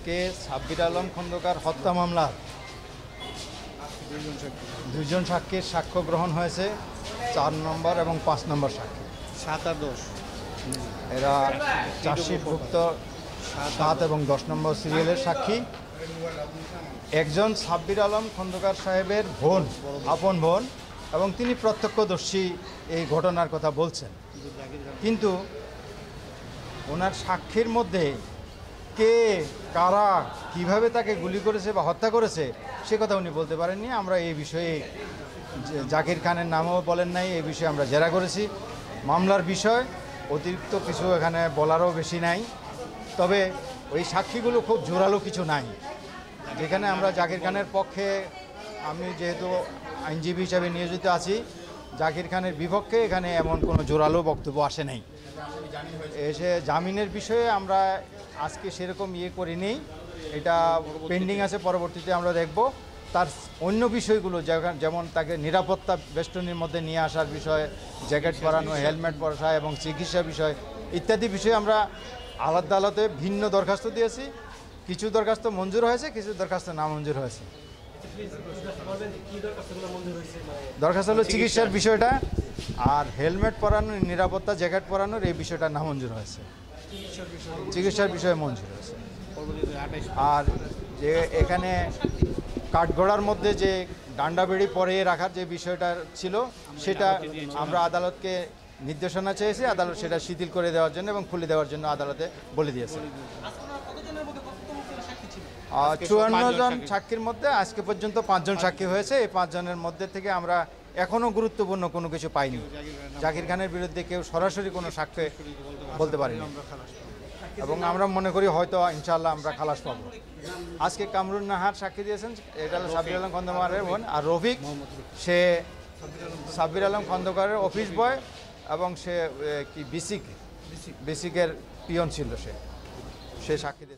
আজকে সাব্বির আলম খন্দকার হত্যা মামলার দুইজন সাক্ষীর সাক্ষ্য গ্রহণ হয়েছে, 4 নম্বর এবং 5 নম্বর সাক্ষী। 7 আর 10 এরা চার্জশিটভুক্ত 7 এবং 10 নম্বর সিরিয়ালের সাক্ষী। একজন সাব্বির আলম খন্দকার সাহেবের বোন, আপন বোন, এবং তিনি প্রত্যক্ষদর্শী এই ঘটনার কথা বলছেন, কিন্তু ওনার সাক্ষীর মধ্যে কে, কারা, কিভাবে তাকে গুলি করেছে বা হত্যা করেছে সে কথা উনি বলতে পারেননি। আমরা এই বিষয়ে জাকির খানের নামও বলেন নাই, এই বিষয়ে আমরা জেরা করেছি। মামলার বিষয় অতিরিক্ত কিছু এখানে বলারও বেশি নাই, তবে ওই সাক্ষীগুলো খুব জোরালো কিছু নাই। যেখানে আমরা জাকির খানের পক্ষে, আমি যেহেতু আইনজীবী হিসাবে নিয়োজিত আছি, জাকির খানের বিপক্ষে এখানে এমন কোনো জোরালো বক্তব্য আসে নাই। এসে জামিনের বিষয়ে আমরা আজকে সেরকম করিনি, এটা পেন্ডিং আছে, পরবর্তীতে আমরা দেখব। তার অন্য বিষয়গুলো যেমন তাকে নিরাপত্তা বেষ্টনীর মধ্যে নিয়ে আসার বিষয়, জ্যাকেট পরানো, হেলমেট পরা এবং চিকিৎসা বিষয় ইত্যাদি বিষয়ে আমরা আলাদা আলাদা ভিন্ন দরখাস্ত দিয়েছি। কিছু দরখাস্ত মঞ্জুর হয়েছে, কিছু দরখাস্ত নামঞ্জুর হয়েছে। দরখাস্ত হলো চিকিৎসার বিষয়টা, আর হেলমেট পরানো, নিরাপত্তা জ্যাকেট পরানোর এই বিষয়টা নামঞ্জুর হয়েছে, চিকিৎসার বিষয়ে মঞ্জুর হয়েছে। আর যে এখানে কাঠগড়ার মধ্যে যে ডান্ডা বেড়ি পরিয়ে রাখার যে বিষয়টা ছিল, সেটা আমরা আদালতকে নির্দেশনা চেয়েছি, আদালত সেটা শিথিল করে দেওয়ার জন্য এবং খুলে দেওয়ার জন্য আদালতে বলে দিয়েছে। 54 জন সাক্ষীর মধ্যে আজকে পর্যন্ত 5 জন সাক্ষী হয়েছে। এই 5 জনের মধ্যে থেকে আমরা এখনও গুরুত্বপূর্ণ কোনো কিছু পাইনি। জাকির খানের বিরুদ্ধে কেউ সরাসরি কোনো সাক্ষ্য বলতে পারিনি, এবং আমরা মনে করি হয়তো ইনশাআল্লাহ আমরা খালাস পাবো। আজকে কামরুন নাহার সাক্ষী দিয়েছেন, এটা হলো সাব্বির আলম খন্দকারের বোন। আর রফিক, সে সাব্বির আলম খন্দকারের অফিস বয় এবং সে কি বেসিকের পিয়ন ছিল, সে সাক্ষী দিয়েছে।